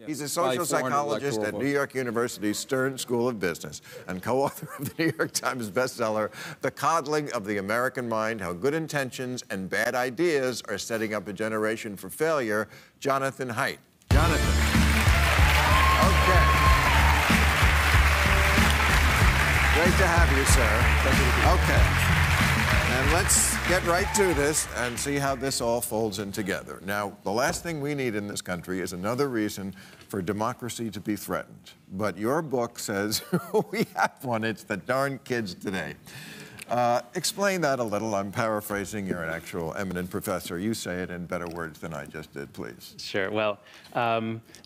He's a social psychologist at New York University's Stern School of Business and co-author of the New York Times bestseller, The Coddling of the American Mind, How Good Intentions and Bad Ideas Are Setting Up a Generation for Failure, Jonathan Haidt. Jonathan. Okay. Great to have you, sir. Okay. And let's get right to this and see how this all folds in together. Now, the last thing we need in this country is another reason for democracy to be threatened. But your book says we have one. It's the darn kids today. Explain that a little. I'm paraphrasing. You're an actual eminent professor. You say it in better words than I just did, please. Sure. Well,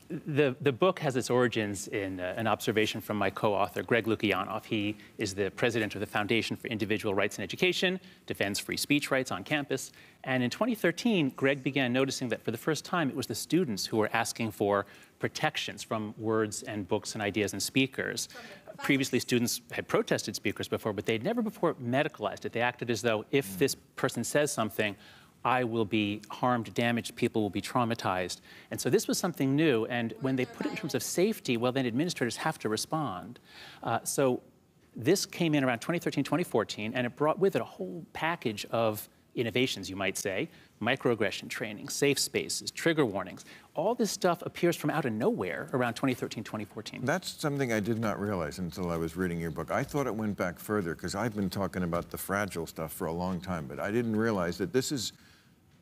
the book has its origins in an observation from my co-author, Greg Lukianoff. He is the president of the Foundation for Individual Rights in Education, defends free speech rights on campus. And in 2013, Greg began noticing that for the first time, it was the students who were asking for protections from words and books and ideas and speakers. Previously, students had protested speakers before, but they'd never before medicalized it. They acted as though if this person says something, I will be harmed, damaged, people will be traumatized. And so this was something new, and when they put it in terms of safety, well, then administrators have to respond. So this came in around 2013, 2014, and it brought with it a whole package of innovations, you might say, microaggression training, safe spaces, trigger warnings. All this stuff appears from out of nowhere around 2013, 2014. That's something I did not realize until I was reading your book. I thought it went back further because I've been talking about the fragile stuff for a long time, but I didn't realize that this is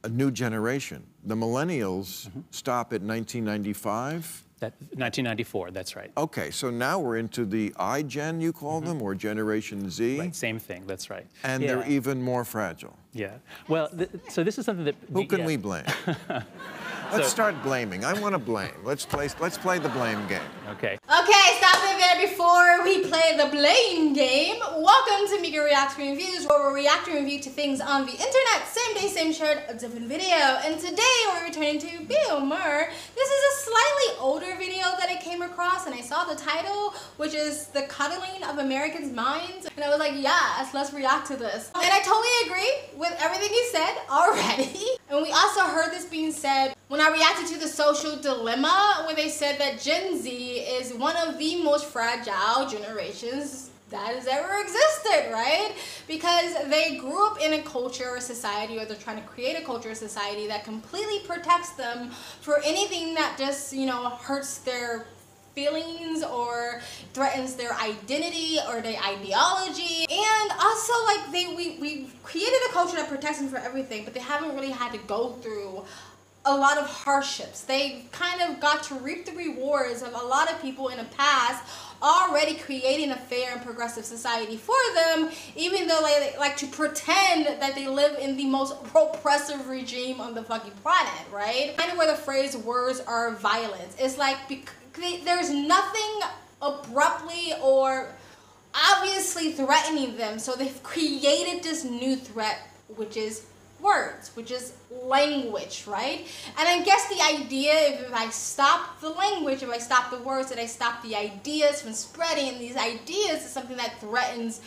a new generation. The Millennials stop at 1995? 1994, that's right. Okay, so now we're into the iGen, you call them, or Generation Z? Right, same thing, that's right. And they're even more fragile. Yeah. Well, so this is something that... Who can we blame? Let's start blaming. I want to blame. Let's play the blame game. Okay. Okay, stop it there before we play the blame game. Welcome to Mika Reacts and Reviews, where we'll react and review to things on the internet, same day, same shirt, a different video. And today we're returning to Bill Maher. This is a slightly older video that I came across, and I saw the title, which is The Coddling of Americans' Minds. And I was like, yes, let's react to this. And I totally agree with everything he said already. And we also heard this being said when I reacted to the social dilemma, where they said that Gen Z is one of the most fragile generations that has ever existed, right? Because they grew up in a culture or society, or they're trying to create a culture or society that completely protects them for anything that just, you know, hurts their feelings or threatens their identity or their ideology. And also, like, we created a culture that protects them for everything, but they haven't really had to go through a lot of hardships. They kind of got to reap the rewards of a lot of people in the past already creating a fair and progressive society for them, even though they like to pretend that they live in the most oppressive regime on the fucking planet, right? Kind of where the phrase words are violence. It's like there's nothing abruptly or obviously threatening them, so they've created this new threat, which is words, which is language, right? And I guess the idea, if I stop the language, if I stop the words, and I stop the ideas from spreading, and these ideas is something that threatens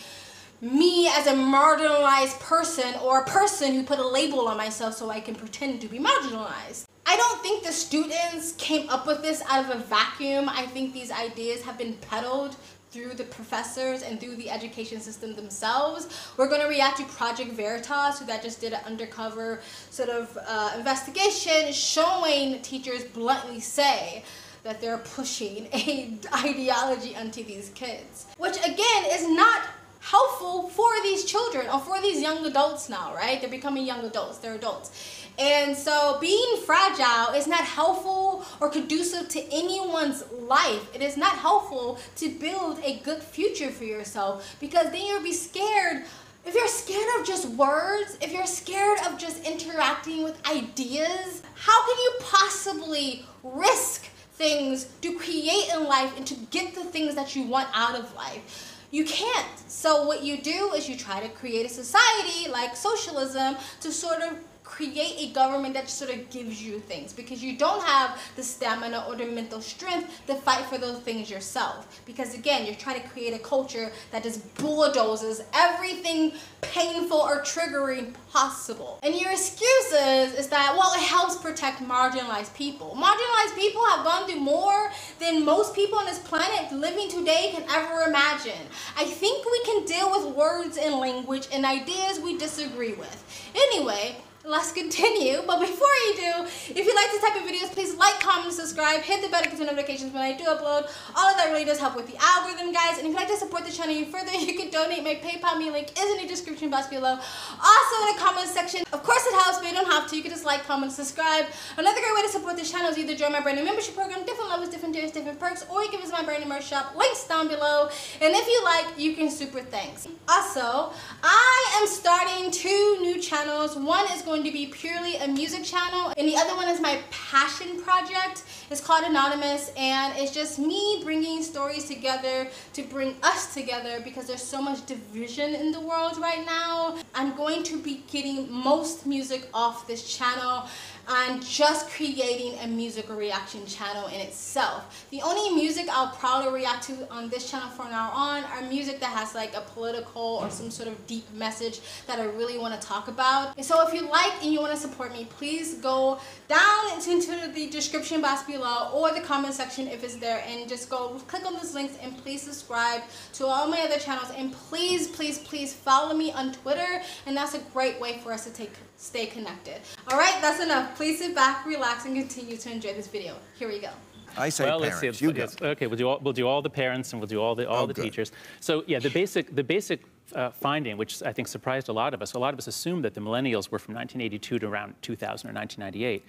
me as a marginalized person, or a person who put a label on myself so I can pretend to be marginalized. I don't think the students came up with this out of a vacuum. I think these ideas have been peddled through the professors and through the education system themselves. We're going to react to Project Veritas, who that just did an undercover sort of investigation showing teachers bluntly say that they're pushing an ideology onto these kids, which again is not helpful for these children or for these young adults now, right? They're becoming young adults, they're adults. And so being fragile is not helpful or conducive to anyone's life. It is not helpful to build a good future for yourself, because then you'll be scared. If you're scared of just words, if you're scared of just interacting with ideas, how can you possibly risk things to create in life and to get the things that you want out of life? You can't. So what you do is you try to create a society like socialism to sort of create a government that sort of gives you things, because you don't have the stamina or the mental strength to fight for those things yourself. Because again, you're trying to create a culture that just bulldozes everything painful or triggering possible. And your excuses is that, well, it helps protect marginalized people. Marginalized people have gone through more than most people on this planet living today can ever imagine. I think we can deal with words and language and ideas we disagree with. Anyway, let's continue. But before you do, if you like this type of videos, please like, comment, subscribe, hit the bell to get notifications when I do upload. All of that really does help with the algorithm, guys. And if you'd like to support the channel even further, you can donate. My PayPal me link is in the description box below. Also in the comment section. Of course it helps, but you don't have to. You can just like, comment, subscribe. Another great way to support this channel is either join my brand new membership program, different levels, different tiers, different perks, or you can visit my brand new merch shop. Links down below. And if you like, you can super thanks. Also, I am starting 2 new channels. One is going to be purely a music channel, and the other one is my passion project. It's called Anonymous, and it's just me bringing stories together to bring us together because there's so much division in the world right now. I'm going to be getting most music off this channel and just creating a music reaction channel in itself. The only music I'll probably react to on this channel from now on are music that has like a political or some sort of deep message that I really want to talk about. And so if you like and you want to support me, please go down into the description box below or the comment section if it's there, and just go click on those links, and please subscribe to all my other channels, and please, please, please follow me on Twitter, and that's a great way for us to stay connected. All right, that's enough. Please sit back, relax, and continue to enjoy this video. Here we go. I say well, parents. Let's see. You go. Okay, we'll do all the parents, and we'll do all the teachers. So yeah, the basic finding, which I think surprised a lot of us. A lot of us assumed that the millennials were from 1982 to around 2000 or 1998.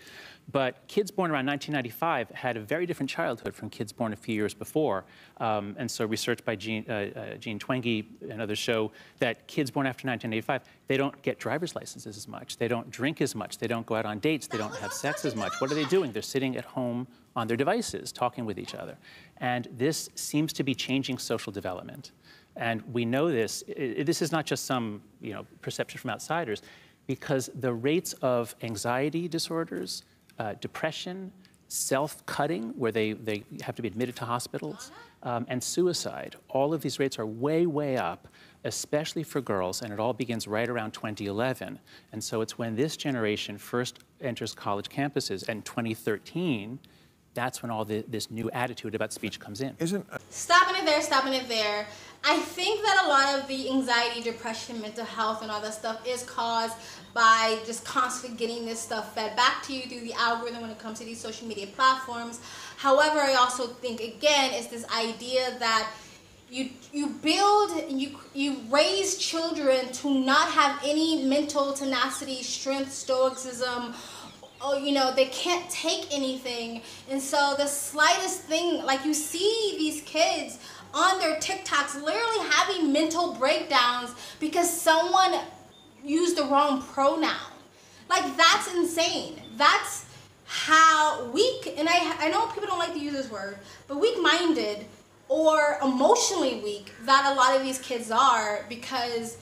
But kids born around 1995 had a very different childhood from kids born a few years before. And so research by Jean Twenge and others show that kids born after 1985, they don't get driver's licenses as much. They don't drink as much. They don't go out on dates. They don't have sex as much. What are they doing? They're sitting at home on their devices, talking with each other. And this seems to be changing social development. And we know this. This is not just some perception from outsiders, because the rates of anxiety disorders, depression, self-cutting, where they have to be admitted to hospitals, and suicide, all of these rates are way, way up, especially for girls, and it all begins right around 2011. And so it's when this generation first enters college campuses, and 2013, that's when all this new attitude about speech comes in. Stopping it there. I think that a lot of the anxiety, depression, mental health, and all that stuff is caused by just constantly getting this stuff fed back to you through the algorithm when it comes to these social media platforms. However, I also think, again, it's this idea that you build and you raise children to not have any mental tenacity, strength, stoicism. Oh, they can't take anything. And so the slightest thing, like you see these kids on their TikToks literally having mental breakdowns because someone used the wrong pronoun. Like, that's insane. That's how weak, and I know people don't like to use this word, but weak-minded or emotionally weak that a lot of these kids are, because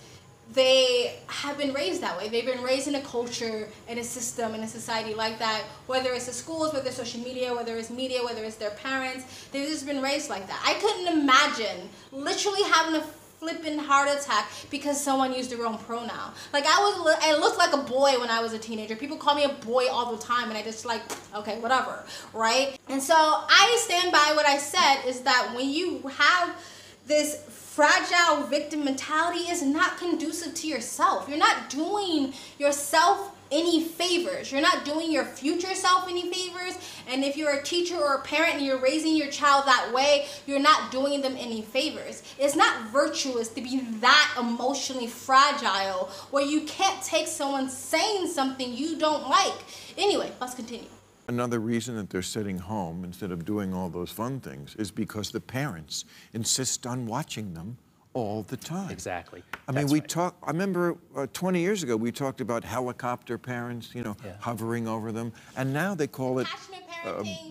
they have been raised that way. They've been raised in a culture, in a system, in a society like that, whether it's the schools, whether it's social media, whether it's media, whether it's their parents. They've just been raised like that. I couldn't imagine literally having a flipping heart attack because someone used the wrong pronoun. Like, I looked like a boy when I was a teenager. People call me a boy all the time, and I just like, okay, whatever, right? And so I stand by what I said, is that when you have this fragile victim mentality, is not conducive to yourself. You're not doing yourself any favors. You're not doing your future self any favors. And if you're a teacher or a parent and you're raising your child that way, you're not doing them any favors. It's not virtuous to be that emotionally fragile where you can't take someone saying something you don't like. Anyway, let's continue. Another reason that they're sitting home instead of doing all those fun things is because the parents insist on watching them all the time. Exactly. I mean, I remember 20 years ago, we talked about helicopter parents, hovering over them. And now they call it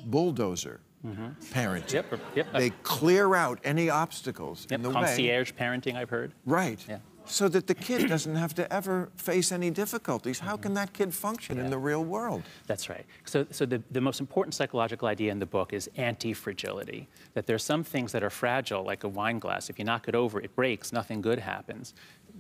bulldozer parenting. Yep. They clear out any obstacles in the way. Concierge parenting, I've heard. Right. Yeah. so that the kid doesn't have to ever face any difficulties. How can that kid function in the real world? That's right. So the most important psychological idea in the book is anti-fragility, that there's some things that are fragile, like a wine glass. If you knock it over, it breaks, nothing good happens.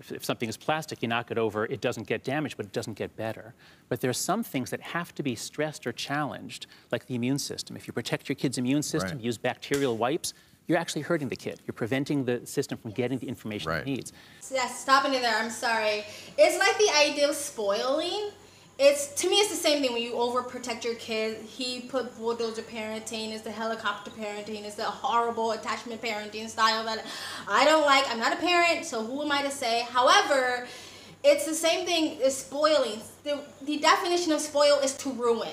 If something is plastic, you knock it over, it doesn't get damaged, but it doesn't get better. But there are some things that have to be stressed or challenged, like the immune system. If you protect your kid's immune system, use bacterial wipes, you're actually hurting the kid. You're preventing the system from getting the information it needs. Yeah, stopping it there, I'm sorry. It's like the idea of spoiling. To me, it's the same thing when you overprotect your kid. He put bulldozer parenting, it's the helicopter parenting, it's the horrible attachment parenting style that I don't like. I'm not a parent, so who am I to say? However, it's the same thing as spoiling. The definition of spoil is to ruin.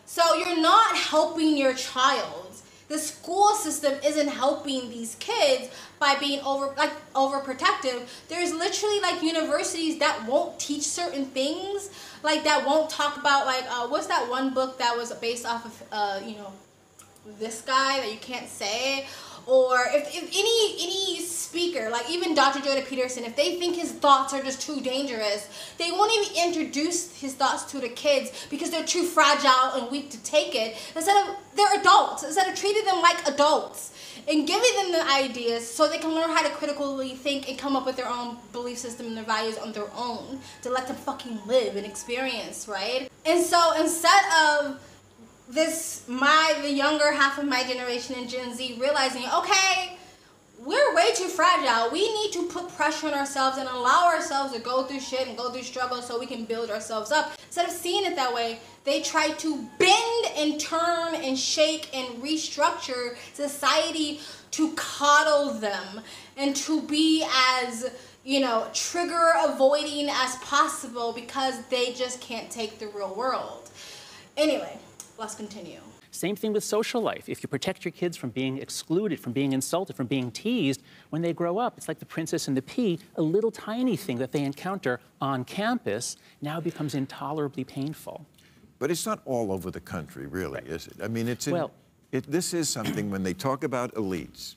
So you're not helping your child. The school system isn't helping these kids by being overprotective. There's literally like universities that won't teach certain things, like that won't talk about like what's that one book that was based off of you know, this guy that you can't say, or if any speaker, like even Dr. Jordan Peterson, if they think his thoughts are just too dangerous, they won't even introduce his thoughts to the kids because they're too fragile and weak to take it. They're adults, instead of treating them like adults and giving them the ideas so they can learn how to critically think and come up with their own belief system and their values on their own, to let them fucking live and experience, right? And so instead of the younger half of my generation and Gen Z realizing, okay, we're way too fragile. We need to put pressure on ourselves and allow ourselves to go through shit and go through struggles so we can build ourselves up. Instead of seeing it that way, they try to bend and turn and shake and restructure society to coddle them and to be as, you know, trigger avoiding as possible because they just can't take the real world. Anyway, let's continue. Same thing with social life. If you protect your kids from being excluded, from being insulted, from being teased, when they grow up, it's like the Princess and the Pea, a little tiny thing that they encounter on campus now becomes intolerably painful. But it's not all over the country, really, is it? I mean, this is something, when they talk about elites,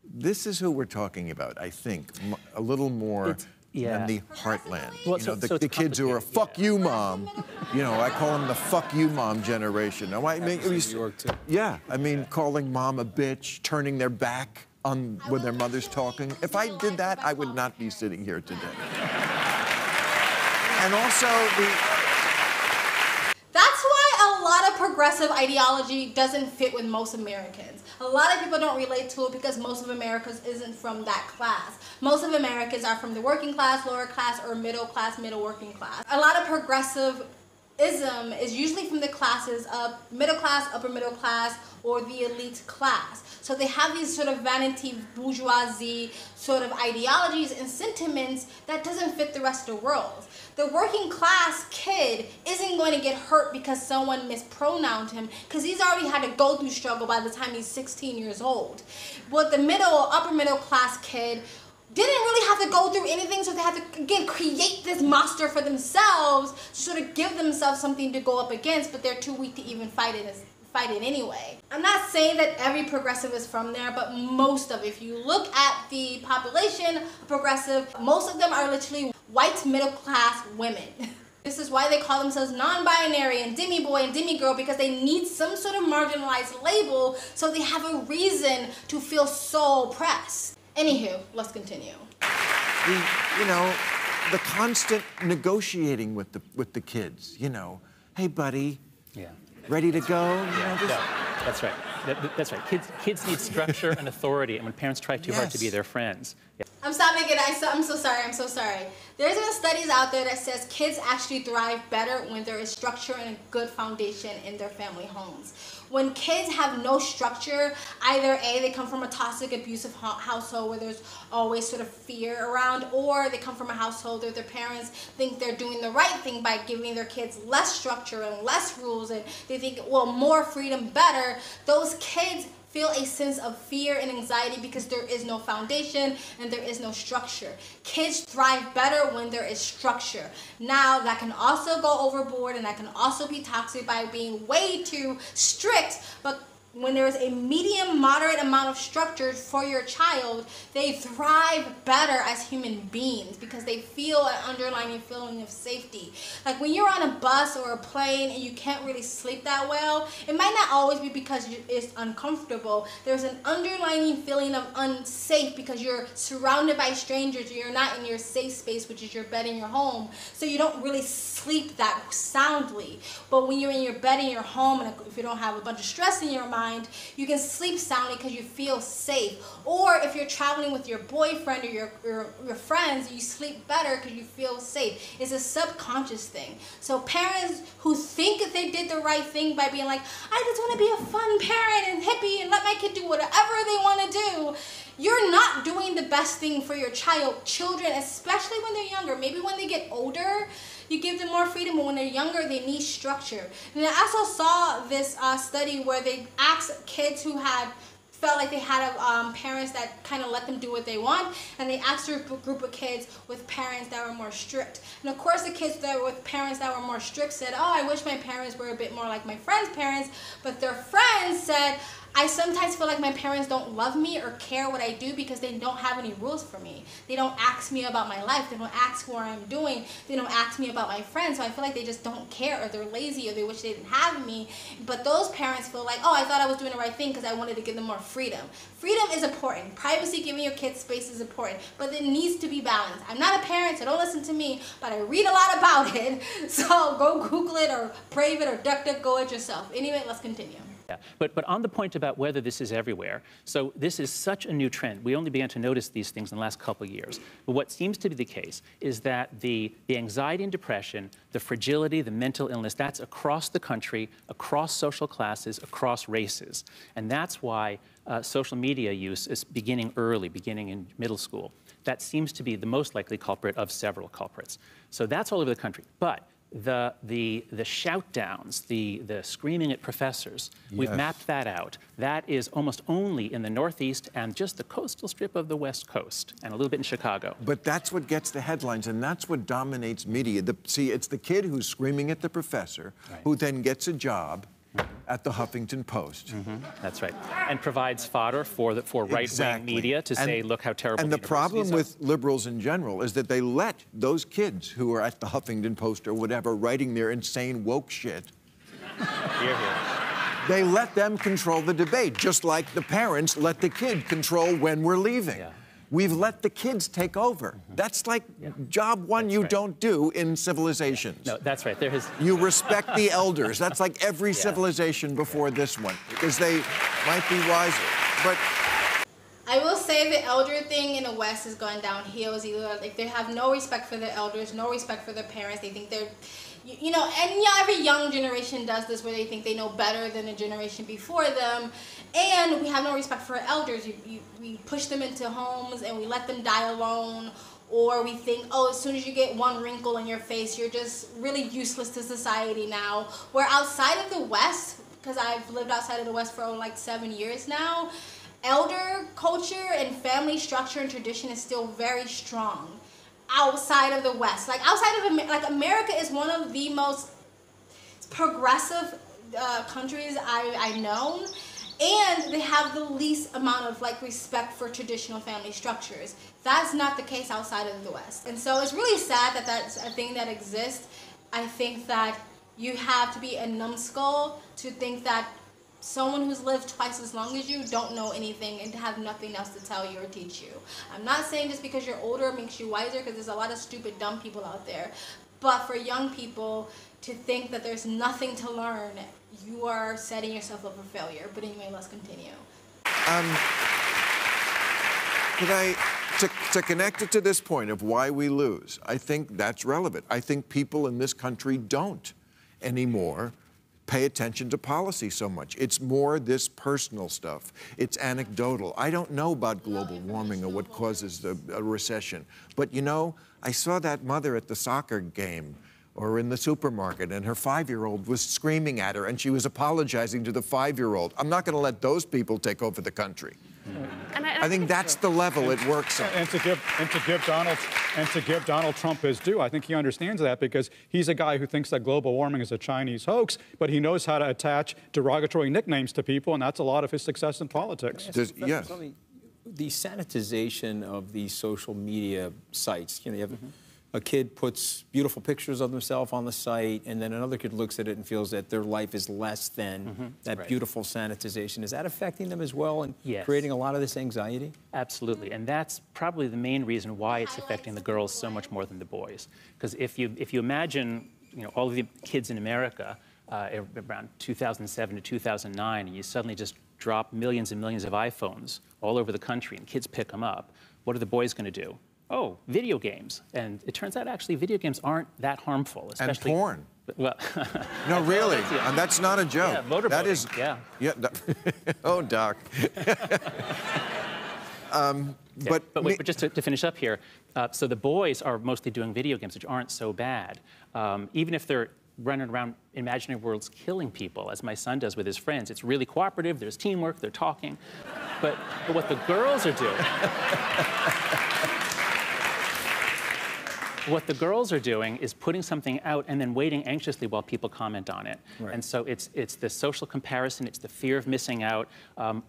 this is who we're talking about, I think, a little more than the heartland. Well, you know, the kids who are, fuck you, mom. You know, I call them the fuck you, mom generation. Now, I mean, New York, too. Yeah, I mean, calling mom a bitch, turning their back on when their mother's talking. If I did that, I would not be sitting here today. And also, that's why a lot of progressive ideology doesn't fit with most Americans. A lot of people don't relate to it because most of America isn't from that class. Most of Americans are from the working class, lower class, or middle class, middle working class. A lot of progressivism is usually from the classes of middle class, upper middle class, or the elite class. So they have these sort of vanity bourgeoisie sort of ideologies and sentiments that doesn't fit the rest of the world. The working class kid isn't going to get hurt because someone mispronounced him, because he's already had to go through struggle by the time he's 16 years old. But the middle or upper middle class kid didn't really have to go through anything, so they had to, again, create this monster for themselves to sort of give themselves something to go up against, but they're too weak to even fight it anyway. I'm not saying that every progressive is from there, but most of it. If you look at the population of progressive, most of them are literally white middle class women. This is why they call themselves non-binary and demi-boy and demi-girl, because they need some sort of marginalized label so they have a reason to feel so oppressed. Anywho, let's continue. The constant negotiating with the kids, you know. Hey, buddy. Yeah. Ready to go? That's right. That's right. Kids need structure and authority, and when parents try too hard to be their friends. Yeah. I'm stopping it. I'm so sorry. There's been studies out there that says kids actually thrive better when there is structure and a good foundation in their family homes. When kids have no structure, either A, they come from a toxic, abusive household where there's always sort of fear around, or they come from a household where their parents think they're doing the right thing by giving their kids less structure and less rules, and they think, well, more freedom, better. Those kids feel a sense of fear and anxiety because there is no foundation and there is no structure. Kids thrive better when there is structure. Now, that can also go overboard and that can also be toxic by being way too strict, but when there's a medium, moderate amount of structure for your child, they thrive better as human beings because they feel an underlying feeling of safety. Like when you're on a bus or a plane and you can't really sleep that well, it might not always be because it's uncomfortable. There's an underlying feeling of unsafe because you're surrounded by strangers and you're not in your safe space, which is your bed in your home. So you don't really sleep that soundly. But when you're in your bed in your home, and if you don't have a bunch of stress in your mind, you can sleep soundly because you feel safe. Or if you're traveling with your boyfriend or your friends, you sleep better because you feel safe. It's a subconscious thing. So parents who think that they did the right thing by being like, I just want to be a fun parent and hippie and let my kid do whatever they want to do, you're not doing the best thing for your children, especially when they're younger. Maybe when they get older, you give them more freedom, but when they're younger, they need structure. And I also saw this study where they asked kids who felt like they had parents that kind of let them do what they want, and they asked a group of kids with parents that were more strict. And of course, the kids that were with parents that were more strict said, oh, I wish my parents were a bit more like my friends' parents, but their friends said, I sometimes feel like my parents don't love me or care what I do because they don't have any rules for me. They don't ask me about my life. They don't ask what I'm doing. They don't ask me about my friends. So I feel like they just don't care, or they're lazy, or they wish they didn't have me. But those parents feel like, oh, I thought I was doing the right thing because I wanted to give them more freedom. Freedom is important. Privacy, giving your kids space is important, but it needs to be balanced. I'm not a parent, so don't listen to me, but I read a lot about it. So go Google it or Brave it or DuckDuckGo it yourself. Anyway, let's continue. Yeah. But on the point about whether this is everywhere, so this is such a new trend. We only began to notice these things in the last couple of years. But what seems to be the case is that the anxiety and depression, the fragility, the mental illness, that's across the country, across social classes, across races. And that's why social media use is beginning early, beginning in middle school. That seems to be the most likely culprit of several culprits. So that's all over the country. But the shout downs, the screaming at professors, yes, we've mapped that out. That is almost only in the Northeast and just the coastal strip of the West Coast, and a little bit in Chicago. But that's what gets the headlines, and that's what dominates media. See, it's the kid who's screaming at the professor, right, who then gets a job at the Huffington Post. That's right. And provides fodder for right-wing media to say, look how terrible. And the problem with liberals in general is that they let those kids who are at the Huffington Post or whatever writing their insane woke shit, hear, hear, they let them control the debate, just like the parents let the kid control when we're leaving. Yeah. We've let the kids take over. That's like job one you don't do in civilizations. No, that's right. You respect the elders. That's like every civilization before this one, because they might be wiser. But I will say the elder thing in the West is going downhill. It's either like they have no respect for the elders, no respect for their parents. They think they're, every young generation does this where they think they know better than the generation before them. And we have no respect for our elders. We push them into homes and we let them die alone. Or we think, oh, as soon as you get one wrinkle in your face, you're just really useless to society now. Where outside of the West, because I've lived outside of the West for like 7 years now, elder culture and family structure and tradition is still very strong outside of the West. Like outside of America is one of the most progressive countries I've known. And they have the least amount of respect for traditional family structures. That's not the case outside of the West. And so it's really sad that that's a thing that exists. I think that you have to be a numbskull to think that someone who's lived twice as long as you don't know anything and have nothing else to tell you or teach you. I'm not saying just because you're older makes you wiser, because there's a lot of stupid, dumb people out there. But for young people to think that there's nothing to learn, you are setting yourself up for failure. But anyway, let's continue. To connect it to this point of why we lose, I think that's relevant. I think people in this country don't anymore pay attention to policy so much. It's more this personal stuff. It's anecdotal. I don't know about global warming or what causes a recession. But I saw that mother at the soccer game or in the supermarket, and her 5-year-old was screaming at her, and she was apologizing to the 5-year-old. I'm not going to let those people take over the country. And I think that's the level it works on. And to give Donald Trump his due, I think he understands that because he's a guy who thinks that global warming is a Chinese hoax, but he knows how to attach derogatory nicknames to people, and that's a lot of his success in politics. Yes. The sanitization of these social media sites, you know, you have a kid puts beautiful pictures of themselves on the site, and then another kid looks at it and feels that their life is less than that beautiful sanitization. Is that affecting them as well and creating a lot of this anxiety? Absolutely, and that's probably the main reason why it's affecting the girls so much more than the boys. Because if you imagine, you know, all of the kids in America around 2007 to 2009, and you suddenly just drop millions and millions of iPhones all over the country, and kids pick them up, what are the boys going to do? Oh, video games. And it turns out, actually, video games aren't that harmful. Especially, and porn. Well, no, really. And that's not a joke. Yeah, motorboating. That is, yeah. Oh, Doc. But just to finish up here, so the boys are mostly doing video games, which aren't so bad. Even if they're running around imaginary worlds killing people, as my son does with his friends, it's really cooperative, there's teamwork, they're talking. But what the girls are doing... What the girls are doing is putting something out and then waiting anxiously while people comment on it. Right. And so it's the social comparison, it's the fear of missing out.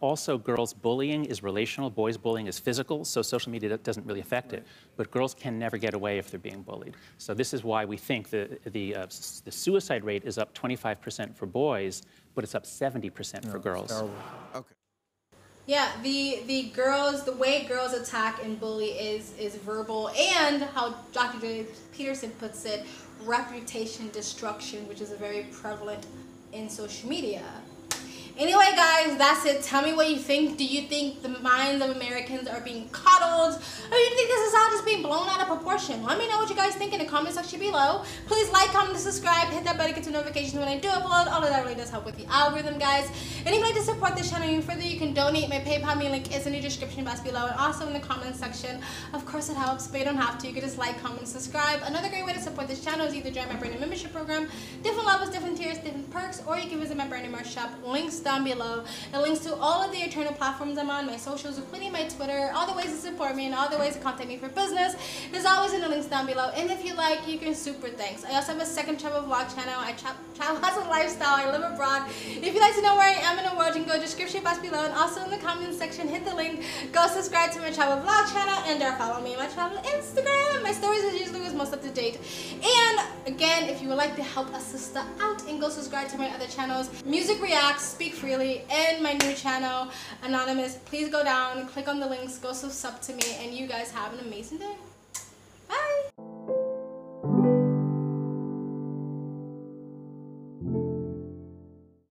Also, girls' bullying is relational, boys' bullying is physical, so social media doesn't really affect it. But girls can never get away if they're being bullied. So this is why we think the suicide rate is up 25% for boys, but it's up 70% for girls. Okay. Yeah, the way girls attack and bully is verbal, and how Dr. J. Peterson puts it, reputation destruction, which is very prevalent in social media. Anyway, guys, that's it. Tell me what you think. Do you think the minds of Americans are being coddled? Or do you think this is all just being blown out of proportion? Let me know what you guys think in the comment section below. Please like, comment, and subscribe. Hit that bell to get notifications when I do upload. All of that really does help with the algorithm, guys. And if you'd like to support this channel even further, you can donate. My PayPal link is in the description box below and also in the comment section. Of course, it helps, but you don't have to. You can just like, comment, and subscribe. Another great way to support this channel is either join my brand new membership program, different levels, different tiers, different perks, or you can visit my brand new merch shop. Links down below. It links to all of the eternal platforms I'm on, my socials, including my Twitter, all the ways to support me, and all the ways to contact me for business. There's always in the links down below. And if you like, you can super thanks. I also have a second travel vlog channel. I travel as a lifestyle. I live abroad. If you'd like to know where I am in the world, you can go to the description box below, and also in the comment section, hit the link. Go subscribe to my travel vlog channel, and follow me on my travel Instagram. My stories is usually what's most up to date. And again, if you would like to help a sister out, and go subscribe to my other channels, Music Reacts, Speak Freely, and my new channel, Anonymous. Please go down, click on the links, go sub to me, and you guys have an amazing day.